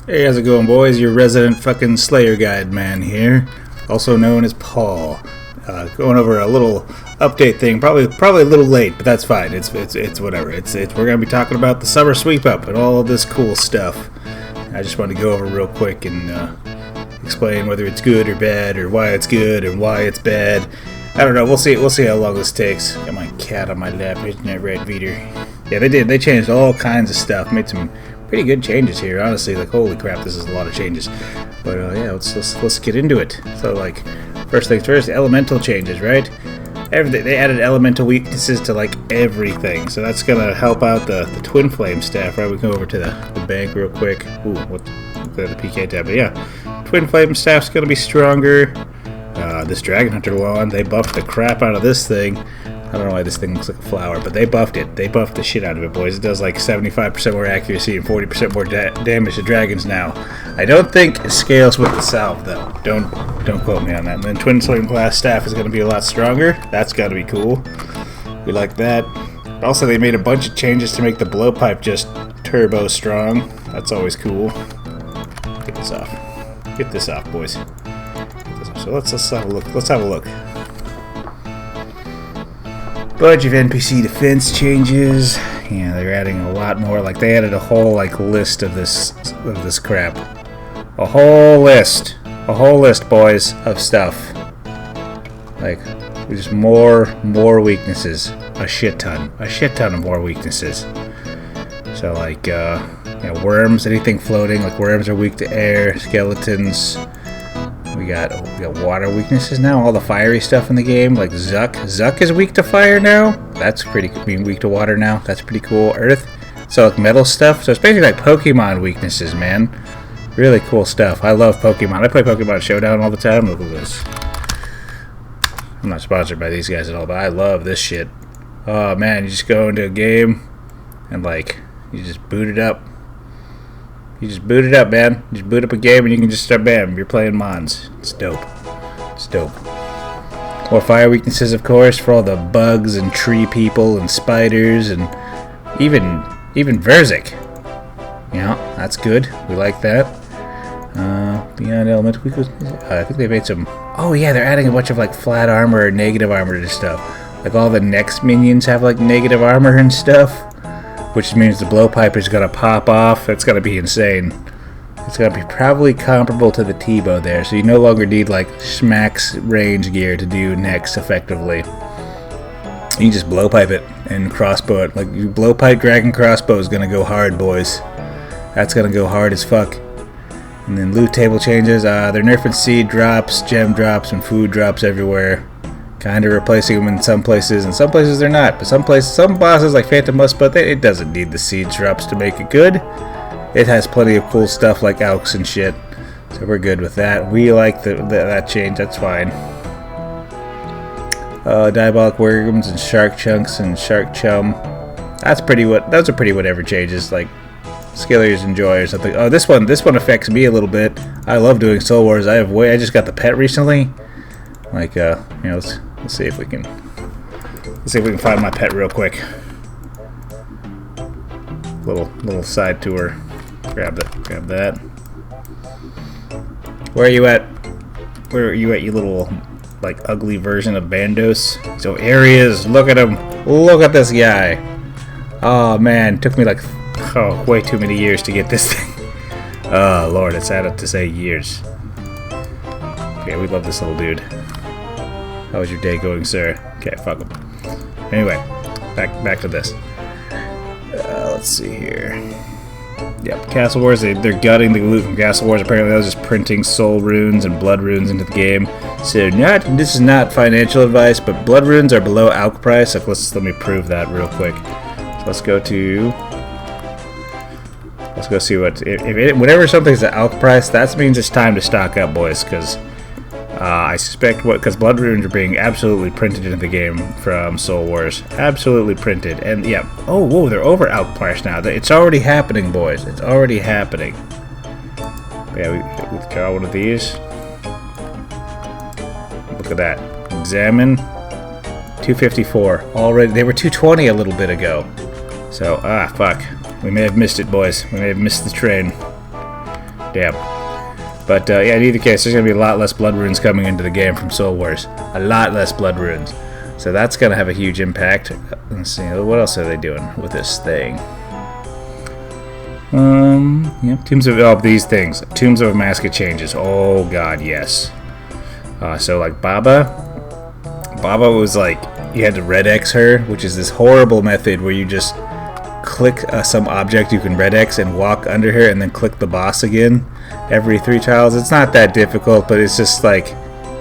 Hey, how's it going, boys? Your resident fucking Slayer Guide man here, also known as Paul. Going over a little update thing, probably a little late, but that's fine. It's whatever. We're gonna be talking about the summer sweep up and all of this cool stuff. I just wanted to go over real quick and explain whether it's good or bad, or why it's good and why it's bad. I don't know. We'll see how long this takes. Got my cat on my lap, isn't that right, Veeder? Yeah, they did. They changed all kinds of stuff. Made some pretty good changes here, honestly. Like, holy crap, this is a lot of changes. But yeah, let's get into it. So, like, first things first, elemental changes, right? Everything. They added elemental weaknesses to like everything, so that's gonna help out the twin flame staff, right? We can go over to the bank real quick. Ooh, look at the PK tab. But yeah, twin flame staff's gonna be stronger. This Dragon Hunter wand, they buffed the crap out of this thing. I don't know why this thing looks like a flower, but they buffed it. They buffed the shit out of it, boys. It does like 75% more accuracy and 40% more damage to dragons now. I don't think it scales with the salve, though. Don't quote me on that. And then Twin Flame Glass Staff is going to be a lot stronger. That's got to be cool. We like that. Also, they made a bunch of changes to make the blowpipe just turbo strong. That's always cool. Get this off. Get this off, boys. So let's have a look. Let's have a look. Bunch of NPC Defense Changes. Yeah, they're adding a lot more. Like, they added a whole like list of this crap. A whole list, boys, of stuff. Like, there's more weaknesses. A shit ton of more weaknesses. So like, worms, anything floating. Like, worms are weak to air. Skeletons. We got water weaknesses now. All the fiery stuff in the game, like Zuck. Zuck is weak to fire now. That's pretty. Being weak to water now. That's pretty cool. Earth. So like metal stuff. So it's basically like Pokemon weaknesses, man. Really cool stuff. I love Pokemon. I play Pokemon Showdown all the time. Look at this. I'm not sponsored by these guys at all, but I love this shit. Oh man, you just go into a game and like you just boot it up. You just boot it up, man. You just boot up a game and you can just start, bam, you're playing Mons. It's dope. It's dope. More fire weaknesses, of course, for all the bugs and tree people and spiders and even Verzik. Yeah, that's good. We like that. Beyond elemental weaknesses, I think they made some... Oh, yeah, they're adding a bunch of, like, flat armor or negative armor to stuff. Like, all the next minions have, like, negative armor and stuff. Which means the blowpipe is going to pop off. It's going to be insane. It's going to be probably comparable to the T-bow there. So you no longer need like Schmack's range gear to do next effectively. You can just blowpipe it and crossbow it. Like, you blowpipe dragon crossbow is going to go hard, boys. That's going to go hard as fuck. And then loot table changes. They're nerfing seed drops, gem drops, and food drops everywhere. Kind of replacing them in some places, and some places they're not. But some bosses like Phantom Muskbutt, it doesn't need the seed drops to make it good. It has plenty of cool stuff like Alks and shit, so we're good with that. We like that change. That's fine. Diabolic Worms and Shark Chunks and Shark Chum. Those are pretty whatever changes. Like Skillers Enjoy or something. Oh, this one affects me a little bit. I love doing Soul Wars. I just got the pet recently. Like, let's see if we can find my pet real quick. Little side tour. Grab that. Where are you at? You little like ugly version of Bandos? So Areas, look at him. Look at this guy. Oh man, it took me like way too many years to get this thing. Oh lord, it's added to say years. Okay, we love this little dude. How was your day going, sir? Okay, fuck him. Anyway, back to this. Let's see here. Yep, Castle Wars, they're gutting the loot from Castle Wars. Apparently that was just printing soul runes and blood runes into the game. So this is not financial advice, but blood runes are below alch price. So let me prove that real quick. So let's go see whenever something's at alch price, that means it's time to stock up, boys, because I suspect because blood runes are being absolutely printed into the game from Soul Wars. Absolutely printed. And yeah, oh, whoa, they're over alch price now. It's already happening, boys. It's already happening. Yeah, we draw one of these. Look at that. Examine. 254. Already, they were 220 a little bit ago. So, fuck. We may have missed it, boys. We may have missed the train. Damn. But yeah, in either case, there's going to be a lot less blood runes coming into the game from Soul Wars. A lot less blood runes. So that's going to have a huge impact. Let's see, what else are they doing with this thing? Yep, Tombs of these things. Tombs of Misc Changes. Oh god, yes. So like Baba was like, you had to red X her, which is this horrible method where you just click some object you can red X and walk under her, and then click the boss again every 3 tiles. It's not that difficult, but it's just like,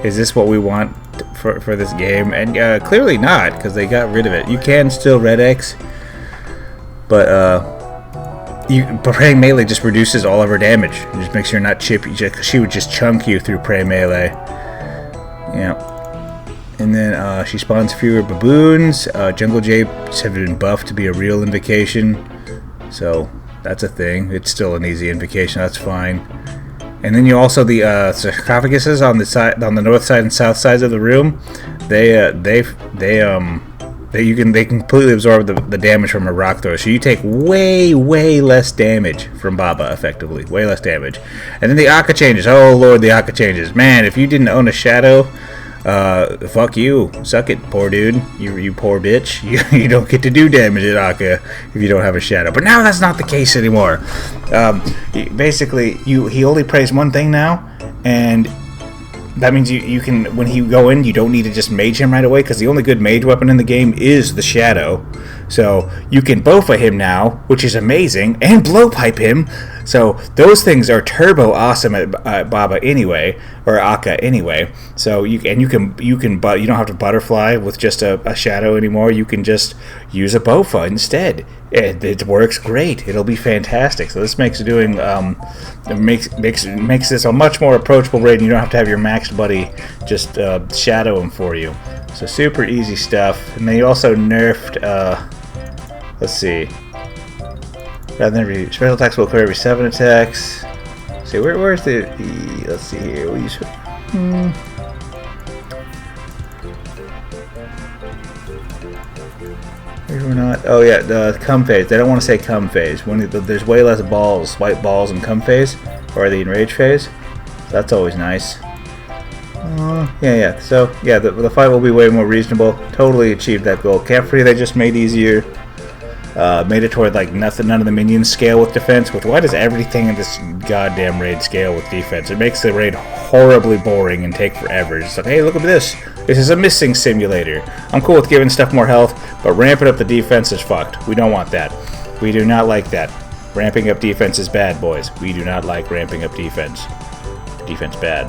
is this what we want for this game? And clearly not, because they got rid of it. You can still red X, but praying melee just reduces all of her damage. It just makes her not chippy. She would just chunk you through prey melee. Yeah. And then she spawns fewer baboons. Jungle Japes have been buffed to be a real invocation, so that's a thing. It's still an easy invocation. That's fine. And then you also the sarcophaguses on the side, on the north side and south sides of the room. They completely absorb the damage from a rock throw. So you take way less damage from Baba, effectively. Way less damage. And then the Akka changes. Oh lord, the Akka changes. Man, if you didn't own a shadow, fuck you. Suck it, poor dude. You poor bitch. You don't get to do damage at Akka if you don't have a shadow. But now that's not the case anymore. Basically, he only prays one thing now, and that means you can, when he go in, you don't need to just mage him right away, because the only good mage weapon in the game is the shadow. So you can bofa him now, which is amazing, and blowpipe him. So those things are turbo awesome at Baba anyway, or Akka anyway. So you don't have to butterfly with just a shadow anymore. You can just use a bofa instead. It works great. It'll be fantastic. So this makes makes this a much more approachable raid, and you don't have to have your maxed buddy just shadow him for you. So super easy stuff. And they also nerfed, let's see, rather than every special attacks will occur every 7 attacks. Let's see, where's the let's see here. We'll use We're not. Oh yeah, the cum phase. They don't want to say cum phase. When there's way less balls, white balls in cum phase, or the enrage phase. So that's always nice. Yeah. So yeah, the fight will be way more reasonable. Totally achieved that goal. Camp free they just made easier. Made it toward like none of the minions scale with defense. Why does everything in this goddamn raid scale with defense? It makes the raid horribly boring and take forever. It's like, hey, look at this. This is a missing simulator. I'm cool with giving stuff more health, but ramping up the defense is fucked. We don't want that. We do not like that. Ramping up defense is bad, boys. We do not like ramping up defense. Defense bad.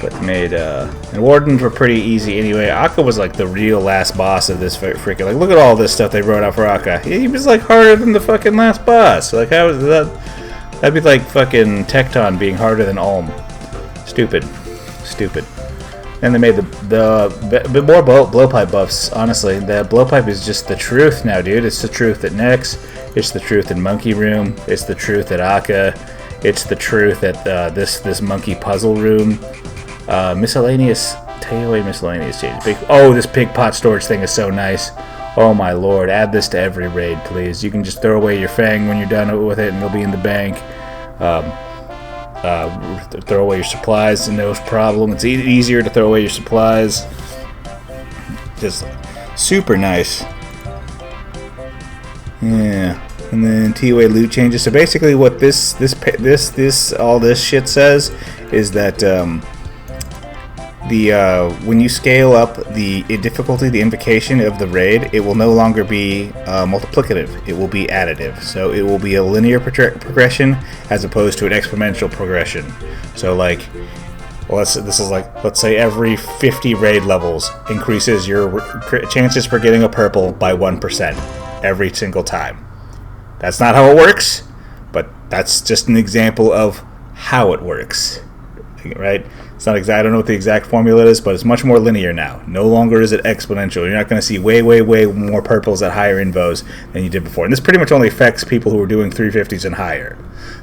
But made and Wardens were pretty easy anyway. Akka was like the real last boss of this freaking, like, look at all this stuff they wrote out for Akka. He was like harder than the fucking last boss. Like, how was that? That'd be like fucking Tecton being harder than Ulm. Stupid. And they made the more blowpipe buffs. Honestly, the blowpipe is just the truth now, dude. It's the truth at Nex. It's the truth in Monkey Room. It's the truth at Akka. It's the truth at this monkey puzzle room. Miscellaneous, take away Miscellaneous change. This pig pot storage thing is so nice. Oh my lord, add this to every raid, please. You can just throw away your Fang when you're done with it, and it'll be in the bank. Throw away your supplies, no problem. It's easier to throw away your supplies. Just super nice. Yeah. And then TOA loot changes. So basically what all this shit says is that when you scale up the difficulty, the invocation of the raid, it will no longer be multiplicative. It will be additive. So it will be a linear progression as opposed to an exponential progression. So like, let's say every 50 raid levels increases your chances for getting a purple by 1% every single time. That's not how it works, but that's just an example of how it works, right? It's not exact. I don't know what the exact formula is, but it's much more linear now. No longer is it exponential. You're not going to see way more purples at higher invos than you did before. And this pretty much only affects people who are doing 350s and higher.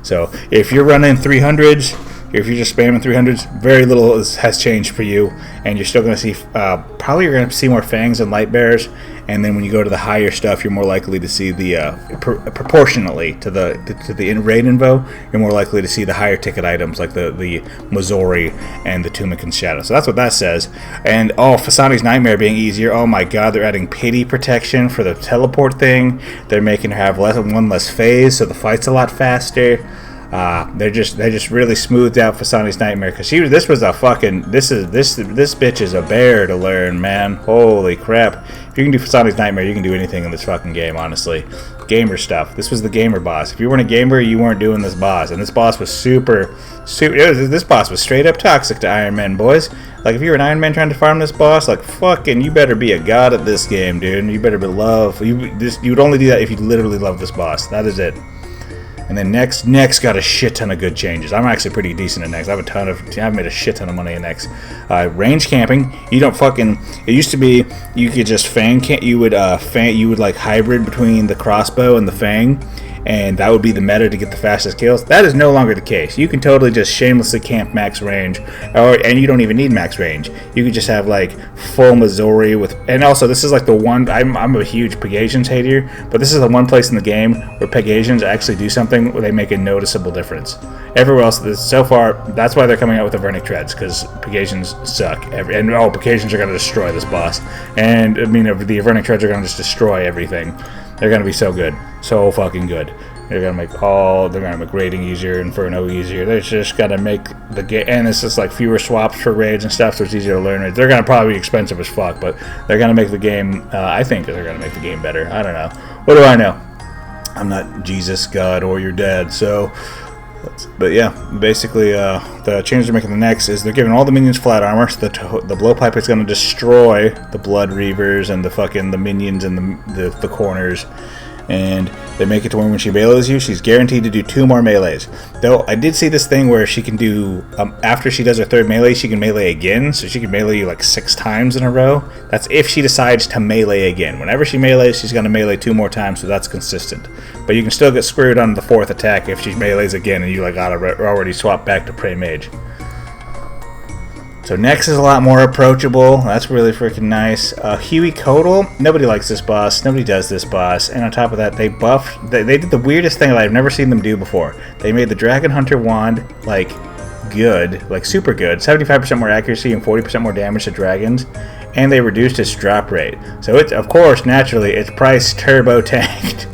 So if you're running 300s, If you're just spamming 300s, very little has changed for you, and you're still going to see, probably you're going to see more fangs and light bears, and then when you go to the higher stuff, you're more likely to see the, proportionately to the raid info, you're more likely to see the higher ticket items like the Missouri and the Tumican Shadow. So that's what that says. And, Fanis Nightmare being easier. Oh my god, they're adding pity protection for the teleport thing. They're making her have one less phase, so the fight's a lot faster. They just really smoothed out Fanis Nightmare, because this bitch is a bear to learn, man. Holy crap! If you can do Fanis Nightmare, you can do anything in this fucking game, honestly. Gamer stuff. This was the gamer boss. If you weren't a gamer, you weren't doing this boss, and this boss was this boss was straight up toxic to Iron Man, boys. Like, if you're an Iron Man trying to farm this boss, like, fucking, you better be a god at this game, dude. You better be you would only do that if you literally love this boss. That is it. And then Nex got a shit ton of good changes. I'm actually pretty decent at Nex. I've made a shit ton of money in Nex. Range camping. You don't fucking. It used to be you could just fang. You would like hybrid between the crossbow and the fang, and that would be the meta to get the fastest kills. That is no longer the case. You can totally just shamelessly camp max range, and you don't even need max range. You could just have like full Missouri with, and also this is like the one. I'm a huge Pegasians hater, but this is the one place in the game where Pegasians actually do something where they make a noticeable difference. Everywhere else, so far, that's why they're coming out with the Vernic Treads, because Pegasians suck. Pegasians are going to destroy this boss, and I mean the Vernic Treads are going to just destroy everything. They're going to be so good. So fucking good. They're going to make raiding easier, Inferno easier. They're just going to make the game, and it's just like fewer swaps for raids and stuff, so it's easier to learn raids. They're going to probably be expensive as fuck, but they're going to make the game, I think they're going to make the game better. I don't know. What do I know? I'm not Jesus, God, or your dad, so... But yeah, basically, the changes they're making the next is they're giving all the minions flat armor, so the blowpipe is going to destroy the Blood Reavers and the minions in the corners. And they make it to where when she melees you, she's guaranteed to do 2 more melees. Though I did see this thing where she can do, after she does her 3rd melee, she can melee again. So she can melee you like 6 times in a row. That's if she decides to melee again. Whenever she melees, she's going to melee 2 more times, so that's consistent. But you can still get screwed on the 4th attack if she melees again and you like already swap back to Prey Mage. So Nex is a lot more approachable. That's really freaking nice. Huey Cotal. Nobody likes this boss. Nobody does this boss. And on top of that, they did the weirdest thing that I've never seen them do before. They made the Dragon Hunter wand like good, like super good. 75% more accuracy and 40% more damage to dragons. And they reduced its drop rate. So it's, of course, naturally, its price turbo tanked.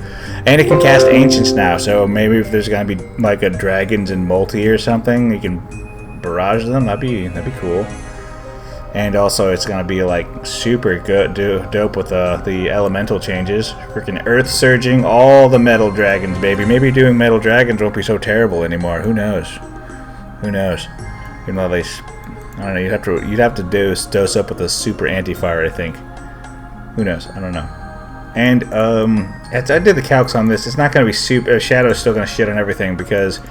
And it can cast Ancients now. So maybe if there's going to be like a Dragons in multi or something, you can barrage them. That'd be cool. And also it's gonna be like super good, dope with the elemental changes. Freaking earth surging, all the metal dragons, baby. Maybe doing metal dragons won't be so terrible anymore. Who knows? You know, I don't know. You'd have to dose up with a super anti-fire, I think. Who knows? I don't know. And as I did the calcs on this, it's not gonna be super. Shadow's still gonna shit on everything because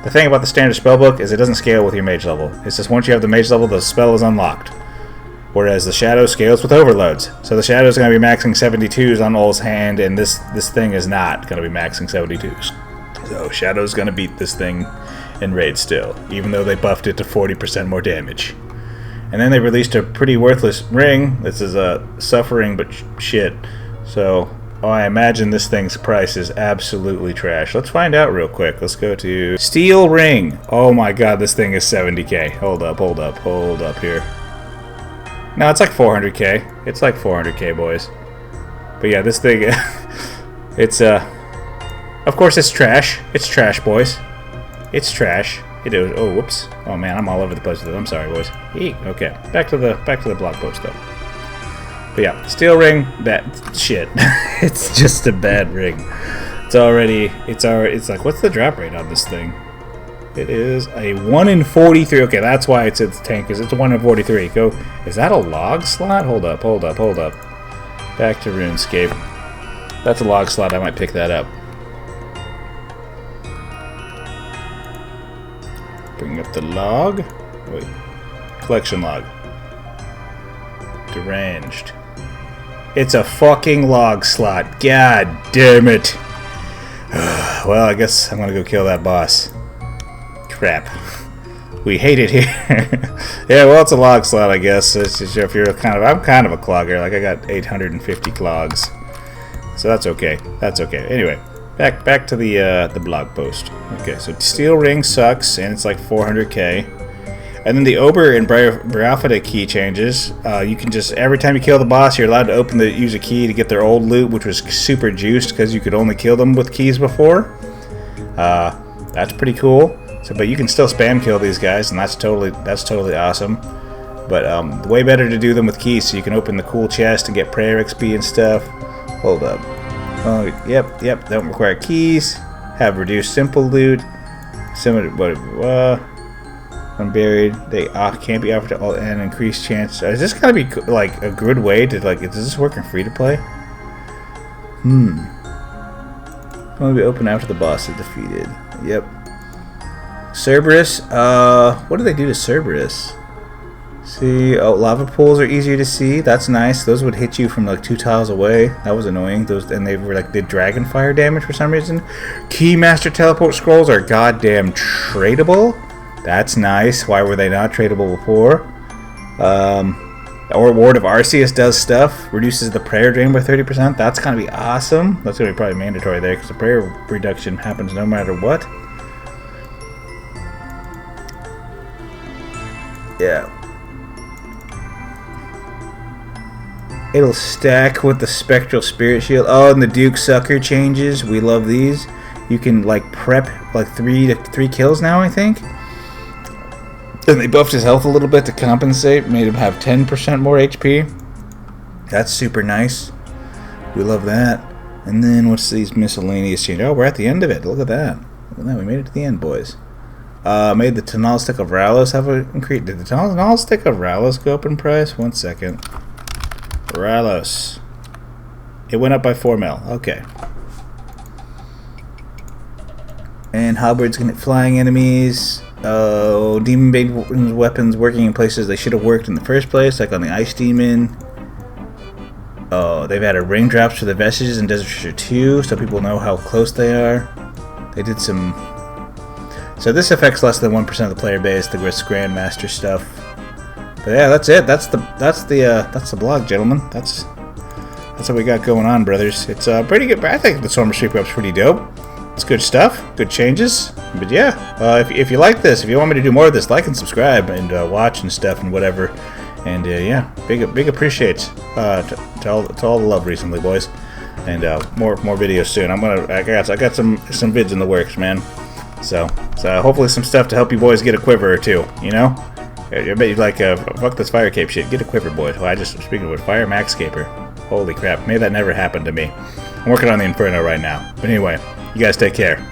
the thing about the standard spellbook is it doesn't scale with your mage level. It's just once you have the mage level, the spell is unlocked. Whereas the Shadow scales with overloads. So the Shadow is going to be maxing 72s on Ol's hand, and this thing is not going to be maxing 72s. So Shadow's going to beat this thing in raid still, even though they buffed it to 40% more damage. And then they released a pretty worthless ring. This is a suffering, but shit. So... I imagine this thing's price is absolutely trash. Let's find out real quick. Let's go to Steel Ring. Oh my god, this thing is 70k. Hold up here. No, it's like 400k. It's like 400k, boys. But yeah, this thing, it's, of course it's trash. It's trash, boys. It's trash. It is. Oh, whoops. Oh man, I'm all over the place with it. I'm sorry, boys. Okay, back to the blog post though. But yeah, Steel Ring, bad shit. It's just a bad ring. It's like, what's the drop rate on this thing? It is a 1 in 43. Okay, that's why it's its tank, because it's a 1 in 43. Is that a log slot? Hold up. Back to RuneScape. That's a log slot, I might pick that up. Bring up the log. Wait. Collection log. Deranged. It's a fucking log slot. God damn it. Well, I guess I'm gonna go kill that boss. Crap. We hate it here. Yeah, well, it's a log slot, I guess. It's just if you're I'm kind of a clogger. Like, I got 850 clogs. So that's okay. That's okay. Anyway, back to the blog post. Okay, so steel ring sucks, and it's like 400k. And then the Ober and Bria key changes. You can just, every time you kill the boss, you're allowed to use a key to get their old loot, which was super juiced because you could only kill them with keys before. That's pretty cool. So, but you can still spam kill these guys, and that's totally awesome. But way better to do them with keys, so you can open the cool chest and get prayer XP and stuff. Hold up. Oh, yep. Don't require keys. Have reduced simple loot. Unburied. They can't be offered to all and increased chance. Is this gonna be like a good way to like? Does this work in free to play? Only be open after the boss is defeated. Yep. Cerberus. What do they do to Cerberus? See, lava pools are easier to see. That's nice. Those would hit you from like 2 tiles away. That was annoying. And they were like did dragon fire damage for some reason. Keymaster teleport scrolls are goddamn tradable. That's nice. Why were they not tradable before? Or Ward of Arceus does stuff. Reduces the prayer drain by 30%. That's gonna be awesome. That's gonna be probably mandatory there because the prayer reduction happens no matter what. Yeah. It'll stack with the Spectral Spirit Shield. Oh, and the Duke Sucker changes. We love these. You can like prep like 3 kills now, I think. And they buffed his health a little bit to compensate. Made him have 10% more HP. That's super nice. We love that. And then what's these miscellaneous changes? Oh, we're at the end of it. Look at that. Look at that. We made it to the end, boys. Made the Tonal Stick of Ralos have an increase. Did the Tonal Stick of Ralos go up in price? 1 second. Ralos. It went up by 4 mil. Okay. And halberds can hit flying enemies. Oh, demon bait weapons working in places they should have worked in the first place, like on the Ice Demon. Oh, they've added raindrops for the vestiges in Desert Treasure 2, so people know how close they are. They did some. So this affects less than 1% of the player base. The Grandmaster stuff. But yeah, that's it. That's the blog, gentlemen. That's what we got going on, brothers. It's pretty good. I think the Stormer Street Up's pretty dope. It's good stuff, good changes. But yeah, if you like this, if you want me to do more of this, like and subscribe and watch and stuff and whatever. And yeah, big appreciates to all the love recently, boys. And more videos soon. I got some vids in the works, man. So hopefully some stuff to help you boys get a quiver or two. You know, I bet you'd like fuck this fire cape shit. Get a quiver, boys. Well, speaking of it, fire max caper. Holy crap, may that never happen to me. I'm working on the Inferno right now. But anyway, you guys take care.